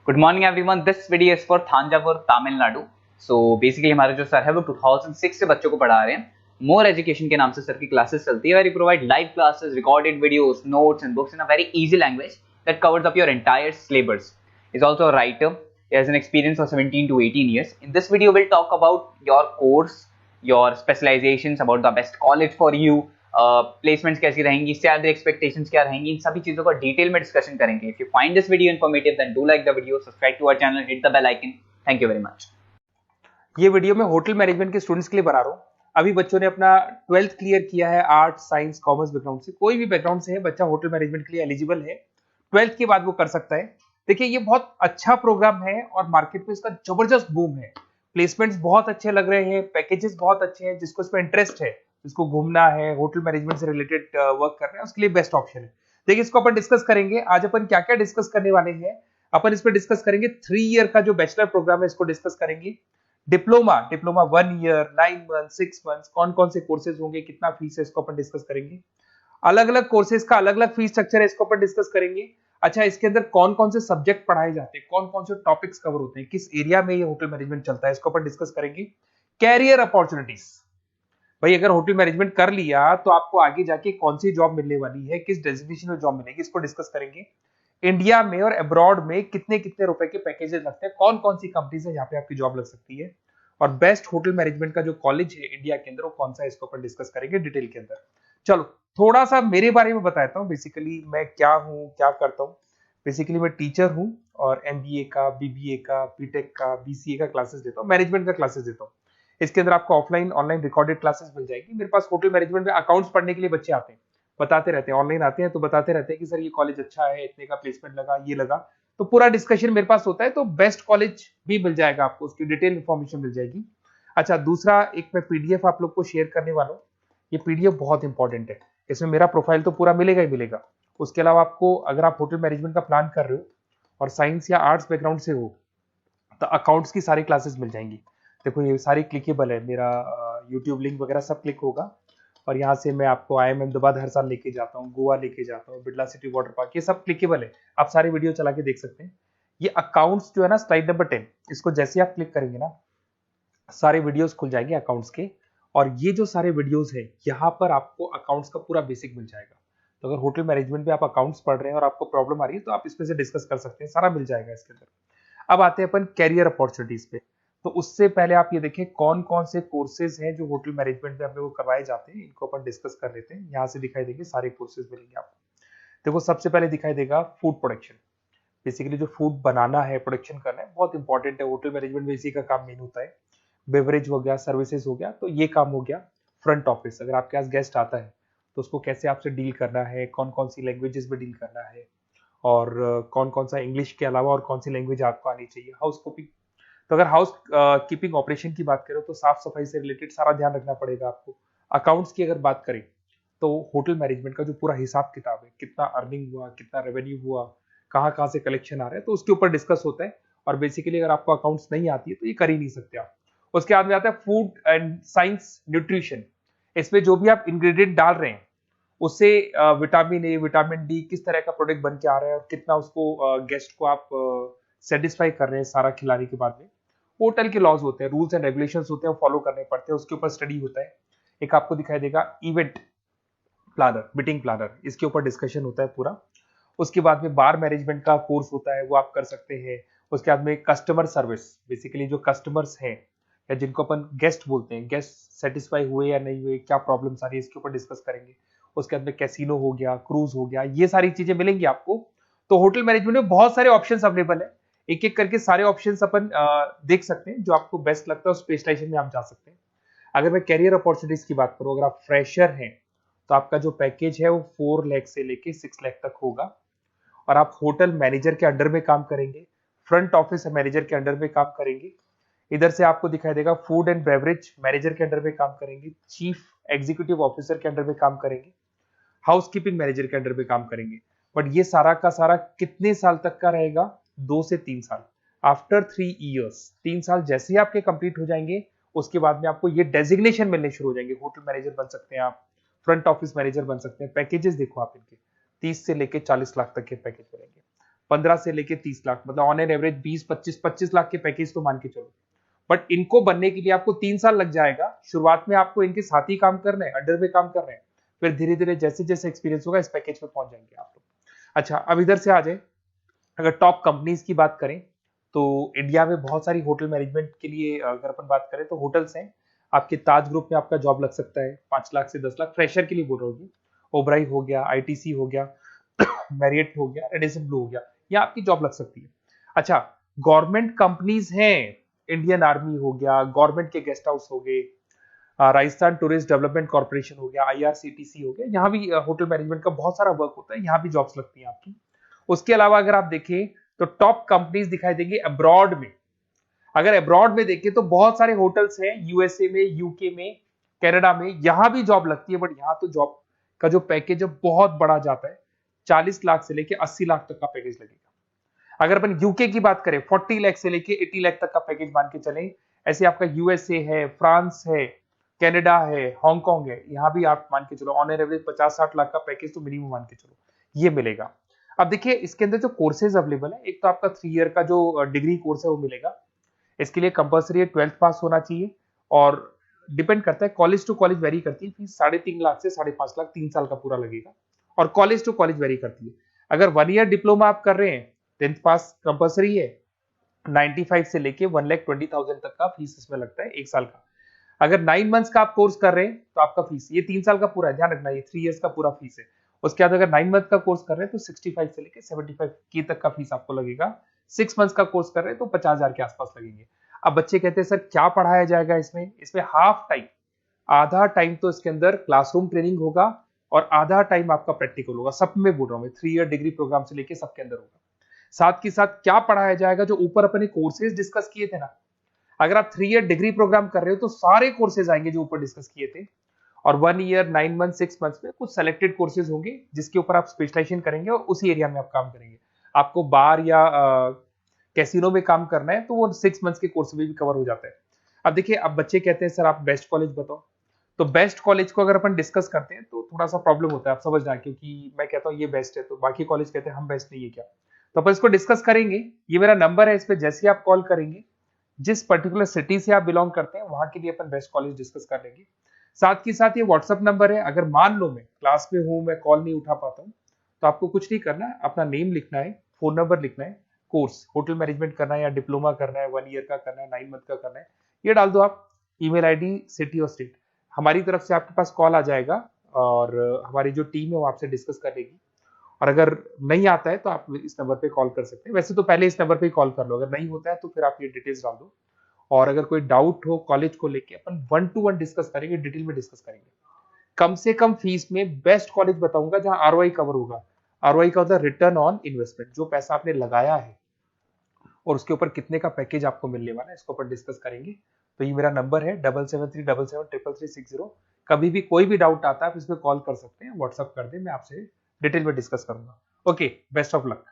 Good morning everyone. This video is for Thanjavur Tamil Nadu. So basically हमारे जो sir है वो 2006 से बच्चों को पढ़ा रहे हैं। मोर एजुकेशन के नाम से सर की क्लासेस चलती है। Very provide live classes, recorded videos, notes and books in a very easy language that covers up your entire syllabus. Is also a writer. He has an experience of 17 to 18 years. In this video, we'll talk about your course, your specializations, about the best college for you, placements कैसी रहेंगी, salary expectations क्या रहेंगी, इन सभी चीजों का detail में discussion करेंगे। If you find this video informative then do like the video, subscribe to our channel, hit the bell icon. Thank you very much. ये वीडियो मैं होटल मैनेजमेंट के स्टूडेंट्स के लिए बना रहा हूँ। अभी बच्चों ने अपना 12th क्लियर किया है आर्ट, साइंस, कॉमर्स बैकग्राउंड से। कोई भी बैकग्राउंड से है बच्चा होटल मैनेजमेंट के लिए एलिजिबल है। 12th के बाद वो कर सकता है। देखिए ये बहुत अच्छा प्रोग्राम है और मार्केट में इसका जबरदस्त बूम है। प्लेसमेंट्स बहुत अच्छे लग रहे हैं, पैकेजेस बहुत अच्छे हैं। जिसको इसमें इंटरेस्ट है, जिसको घूमना है, होटल मैनेजमेंट से रिलेटेड वर्क कर रहे हैं, उसके लिए बेस्ट ऑप्शन है। देखिए इसको अपन डिस्कस करेंगे। आज अपन क्या क्या डिस्कस करने वाले हैं। अपन इसमें डिस्कस करेंगे 3 ईयर का जो बैचलर प्रोग्राम है, इसको डिस्कस करेंगे। डिप्लोमा 1 ईयर, 9 मंथ, 6 मंथ, कौन कौन से कोर्सेज होंगे, कितना फीस है, इसको अपन डिस्कस करेंगे। अलग अलग कोर्सेज का अलग अलग फीस स्ट्रक्चर है, इसको अपन डिस्कस करेंगे। अच्छा, इसके अंदर कौन कौन से सब्जेक्ट पढ़ाए जाते हैं, कौन कौन से टॉपिक्स कवर होते हैं, किस एरिया में ये होटल मैनेजमेंट चलता है, इसको अपन डिस्कस करेंगे। कैरियर अपॉर्चुनिटीज, भाई अगर होटल मैनेजमेंट कर लिया तो आपको आगे जाके कौन सी जॉब मिलने वाली है, किस डेजिग्नेशन में जॉब मिलेगी, इसको डिस्कस करेंगे। इंडिया में और अब्रॉड में कितने कितने रुपए के पैकेजेस लगते हैं, कौन कौन सी कंपनीज है जहां पे आपकी जॉब लग सकती है, और बेस्ट होटल मैनेजमेंट का जो कॉलेज है इंडिया के अंदर वो कौन सा है, इसको अपन डिस्कस करेंगे डिटेल के अंदर। चलो थोड़ा सा मेरे बारे में बताता हूँ। बेसिकली मैं क्या हूँ, क्या करता हूँ। बेसिकली मैं टीचर हूँ और एमबीए का, बीबीए का, बीटेक का, बीसीए का क्लासेस देता हूँ, मैनेजमेंट का क्लासेस देता हूँ। इसके अंदर आपको ऑफलाइन ऑनलाइन रिकॉर्डेड क्लासेस मिल जाएगी। मेरे पास होटल मैनेजमेंट में अकाउंट्स पढ़ने के लिए बच्चे आते हैं, बताते रहते हैं, ऑनलाइन आते हैं तो बताते रहते हैं कि सर ये कॉलेज अच्छा है, इतने का प्लेसमेंट लगा, ये लगा। तो पूरा डिस्कशन मेरे पास होता है। तो बेस्ट कॉलेज भी मिल जाएगा आपको, उसकी डिटेल इंफॉर्मेशन मिल जाएगी। अच्छा, दूसरा एक मैं पीडीएफ आप लोग को शेयर करने वाला हूँ। ये पीडीएफ बहुत इंपॉर्टेंट है। इसमें मेरा प्रोफाइल तो पूरा मिलेगा ही मिलेगा। उसके अलावा आपको अगर आप होटल मैनेजमेंट का प्लान कर रहे हो और साइंस या आर्ट्स बैकग्राउंड से हो तो अकाउंट्स की सारी क्लासेस मिल जाएंगी। देखो ये सारी क्लिकेबल है, मेरा यूट्यूब लिंक वगैरह सब क्लिक होगा। और यहाँ से मैं आपको IIM अहमदाबाद हर साल लेके जाता हूँ, गोवा लेके जाता हूँ, बिरला सिटी वाटर पार्क, ये सब क्लिकेबल है। आप सारी वीडियो चला के देख सकते हैं। ये अकाउंट्स जो है ना, स्लाइड नंबर 10, इसको जैसे आप क्लिक करेंगे ना सारे वीडियोस खुल जाएंगे अकाउंट्स के। और ये जो सारे वीडियोस है यहाँ पर आपको अकाउंट्स का पूरा बेसिक मिल जाएगा। तो अगर होटल मैनेजमेंट में आप अकाउंट्स पढ़ रहे हैं और आपको प्रॉब्लम आ रही है तो आप इसमें से डिस्कस कर सकते हैं, सारा मिल जाएगा इसके अंदर। अब आते हैं अपन कैरियर अपॉर्चुनिटीज पे। तो उससे पहले आप ये देखें कौन कौन से कोर्सेज हैं जो होटल मैनेजमेंट में अपने को करवाए जाते हैं, इनको अपन डिस्कस कर लेते हैं। यहाँ से दिखाई देंगे सारे कोर्सेज मिलेंगे आपको। देखो सबसे पहले दिखाई देगा फूड प्रोडक्शन। बेसिकली जो फूड बनाना है, प्रोडक्शन करना है, बहुत इंपॉर्टेंट है। होटल मैनेजमेंट में इसी का काम मेन होता है। बेवरेज हो गया, सर्विसेज हो गया, तो ये काम हो गया। फ्रंट ऑफिस, अगर आपके पास गेस्ट आता है तो उसको कैसे आपसे डील करना है, कौन कौन सी लैंग्वेजेस में डील करना है, और कौन कौन सा इंग्लिश के अलावा और कौन सी लैंग्वेज आपको आनी चाहिए। हाउस कीपिंग, तो अगर हाउस कीपिंग ऑपरेशन की बात करें तो साफ सफाई से रिलेटेड सारा ध्यान रखना पड़ेगा आपको। अकाउंट्स की अगर बात करें तो होटल मैनेजमेंट का जो पूरा हिसाब किताब है, कितना अर्निंग हुआ, कितना रेवेन्यू हुआ, कहाँ कहाँ से कलेक्शन आ रहा है, तो उसके ऊपर डिस्कस होता है। और बेसिकली अगर आपको अकाउंट्स नहीं आती है तो ये कर ही नहीं सकते आप। उसके बाद में आता है फूड एंड साइंस न्यूट्रिशन। इसमें जो भी आप इंग्रेडिएंट डाल रहे हैं उससे विटामिन ए, विटामिन डी, किस तरह का प्रोडक्ट बन के आ रहा है और कितना उसको गेस्ट को आप सेटिस्फाई कर रहे हैं सारा खिलाने के बाद में। होटल के लॉज होते हैं, रूल्स एंड रेगुलेशंस होते हैं, वो फॉलो करने पड़ते हैं, उसके ऊपर स्टडी होता है। एक आपको दिखाई देगा इवेंट प्लानर, मीटिंग प्लानर, इसके ऊपर डिस्कशन होता है पूरा। उसके बाद में बार मैनेजमेंट का कोर्स होता है, वो आप कर सकते हैं। उसके बाद में कस्टमर सर्विस, बेसिकली जो कस्टमर्स हैं या जिनको अपन गेस्ट बोलते हैं, गेस्ट सेटिस्फाई हुए या नहीं हुए, क्या प्रॉब्लम्स आ रही है, इसके ऊपर डिस्कस करेंगे। उसके बाद में कैसीनो हो गया, क्रूज हो गया, ये सारी चीजें मिलेंगी आपको। तो होटल मैनेजमेंट में बहुत सारे ऑप्शंस अवेलेबल है। एक एक करके सारे ऑप्शंस अपन देख सकते हैं, जो आपको बेस्ट लगता है उस स्पेशलाइजेशन में आप जा सकते हैं। अगर मैं कैरियर अपॉर्चुनिटीज की बात करूं, अगर आप फ्रेशर हैं तो आपका जो पैकेज है वो 4 लाख से लेके 6 लाख तक होगा। और आप होटल मैनेजर के अंडर में काम करेंगे, फ्रंट ऑफिस मैनेजर के अंडर में काम करेंगे। इधर से आपको दिखाई देगा फूड एंड बेवरेज मैनेजर के अंडर में काम करेंगे, चीफ एग्जीक्यूटिव ऑफिसर के अंडर में काम करेंगे, हाउस कीपिंग मैनेजर के अंडर में काम करेंगे। बट ये सारा का सारा कितने साल तक का रहेगा? 2 से 3 साल। आफ्टर 3 ईयर्स, 3 साल जैसे ही आपके कंप्लीट हो जाएंगे उसके बाद में आपको ये डेजिग्नेशन मिलने शुरू हो जाएंगे। होटल मैनेजर बन सकते हैं आप, फ्रंट ऑफिस मैनेजर बन सकते हैं। पैकेजेस देखो आप इनके 30 से लेके 40 लाख तक के पैकेज मिलेंगे। 15 से लेके 30 लाख, मतलब ऑन एन एवरेज 20-25 लाख के पैकेज तो मान के चलो। बट इनको बनने के लिए आपको 3 साल लग जाएगा। शुरुआत में आपको इनके साथ ही काम करना है, अंडर में काम कर रहे हैं, फिर धीरे धीरे जैसे जैसे एक्सपीरियंस होगा इस पैकेज पे पहुंच जाएंगे आप लोग। अच्छा, अब इधर से आ जाए, अगर टॉप कंपनीज की बात करें तो इंडिया में बहुत सारी होटल मैनेजमेंट के लिए अगर अपन बात करें तो होटल्स हैं। आपके ताज ग्रुप में आपका जॉब लग सकता है 5 लाख से 10 लाख, फ्रेशर के लिए बोल रहा हूँ। ओबराई हो गया, आईटीसी हो गया, मैरियट हो गया, रेडिसन ब्लू हो गया, यहाँ आपकी जॉब लग सकती है। अच्छा, गवर्नमेंट कंपनीज हैं, इंडियन आर्मी हो गया, गवर्नमेंट के गेस्ट हाउस हो गए, राजस्थान टूरिस्ट डेवलपमेंट कॉर्पोरेशन हो गया, आईआरसीटीसी हो गया, यहाँ भी होटल मैनेजमेंट का बहुत सारा वर्क होता है, यहाँ भी जॉब्स लगती हैं आपकी। उसके अलावा अगर आप देखें तो टॉप कंपनीज दिखाई देंगे अब्रॉड में। अगर अब्रॉड में देखें तो बहुत सारे होटल्स हैं यूएसए में, यूके में, कनाडा में, यहां भी जॉब लगती है। बट यहाँ तो जॉब का जो पैकेज है बहुत बड़ा जाता है, 40 लाख से लेके 80 लाख तक का पैकेज लगेगा। अगर अपन यूके की बात करें 40 लाख से लेके 80 लाख तक का पैकेज मान के चलें। ऐसे आपका यूएसए है, फ्रांस है, कनाडा है, हांगकांग है, यहाँ भी आप मान के चलो ऑन एन एवरेज 50-60 लाख का पैकेज तो मिनिमम मान के चलो ये मिलेगा। अब देखिए इसके अंदर जो कोर्सेज अवेलेबल है, एक तो आपका 3 ईयर का जो डिग्री कोर्स है वो मिलेगा। इसके लिए कंपलसरी 12th पास होना चाहिए और डिपेंड करता है, कॉलेज टू कॉलेज वेरी करती है। फीस 3.5 लाख से 5.5 लाख 3 साल का पूरा लगेगा और कॉलेज टू कॉलेज वेरी करती है। अगर 1 ईयर डिप्लोमा आप कर रहे हैं, 10th पास कंपलसरी है, 95 से लेके 1,20,000 तक का फीस इसमें लगता है 1 साल का। अगर 9 मंथ्स का आप कोर्स कर रहे हैं तो आपका फीस, ये 3 साल का पूरा है, ध्यान रखना, ये 3 इयर्स का पूरा फीस है। उसके बाद अगर 9 मंथ का कोर्स कर रहे हैं तो 65 से लेके 75 के तक का फीस आपको लगेगा। 6 मंथ्स का कोर्स कर रहे हैं तो 50,000 के आसपास लगेंगे। अब बच्चे कहते हैं सर क्या पढ़ाया जाएगा इसमें? इसमें हाफ टाइम, आधा टाइम तो इसके अंदर क्लासरूम ट्रेनिंग होगा और आधा टाइम आपका प्रैक्टिकल होगा। सब में बोल रहा हूं मैं, 3 ईयर डिग्री प्रोग्राम से लेके सबके अंदर होगा। साथ के साथ क्या पढ़ाया जाएगा, जो ऊपर अपने कोर्सेज डिस्कस किए थे ना, अगर आप 3 ईयर डिग्री प्रोग्राम कर रहे हो तो सारे कोर्सेज आएंगे जो ऊपर डिस्कस किए थे। और 1 ईयर, 9 मंथ, 6 मंथ्स में कुछ सेलेक्टेड कोर्सेज होंगे जिसके ऊपर आप स्पेशलाइजेशन करेंगे और उसी एरिया में आप काम करेंगे। आपको बार या कैसीनो में काम करना है तो वो 6 मंथ्स के कोर्स में भी कवर हो जाता है। अब देखिए, अब बच्चे कहते हैं सर आप बेस्ट कॉलेज बताओ। तो बेस्ट कॉलेज को अगर अपन डिस्कस करते हैं तो थोड़ा सा प्रॉब्लम होता है, आप समझना, क्योंकि मैं कहता हूँ ये बेस्ट है तो बाकी कॉलेज कहते हैं हम बेस्ट नहीं है क्या। तो अपन इसको डिस्कस करेंगे। ये मेरा नंबर है, इस पे जैसे आप कॉल करेंगे, जिस पर्टिकुलर सिटी से आप बिलोंग करते हैं वहां के लिए अपन बेस्ट कॉलेज डिस्कस कर लेंगे। साथ ही साथ ये व्हाट्सअप नंबर है, अगर मान लो मैं क्लास में हूं, मैं कॉल नहीं उठा पाता हूं, तो आपको कुछ नहीं करना है, अपना नेम लिखना है, फोन नंबर लिखना है, कोर्स होटल मैनेजमेंट करना है या डिप्लोमा करना है, 1 ईयर का करना है, 9 मंथ का करना है, ये डाल दो आप, ईमेल आईडी, सिटी और स्टेट। हमारी तरफ से आपके पास कॉल आ जाएगा और हमारी जो टीम है वो आपसे डिस्कस कर लेगी। और अगर नहीं आता है तो आप इस नंबर पे कॉल कर सकते हैं। वैसे तो पहले इस नंबर पे कॉल कर लो, अगर नहीं होता है तो फिर आप ये डिटेल्स डाल दो। और अगर कोई डाउट हो कॉलेज को लेके, अपन 1 to 1 डिस्कस करेंगे, डिटेल में डिस्कस करेंगे। कम से कम फीस में बेस्ट कॉलेज बताऊंगा जहां आरओआई कवर होगा। आरओआई का होता है रिटर्न ऑन इन्वेस्टमेंट, जो पैसा आपने लगाया है और उसके ऊपर कितने का पैकेज आपको मिलने वाला है, इसको अपन डिस्कस करेंगे। तो ये मेरा नंबर है 7737733360। कभी भी कोई भी डाउट आता है आप इस पर कॉल कर सकते हैं, व्हाट्सअप कर दे, मैं आपसे डिटेल में डिस्कस करूंगा। Okay, best of luck.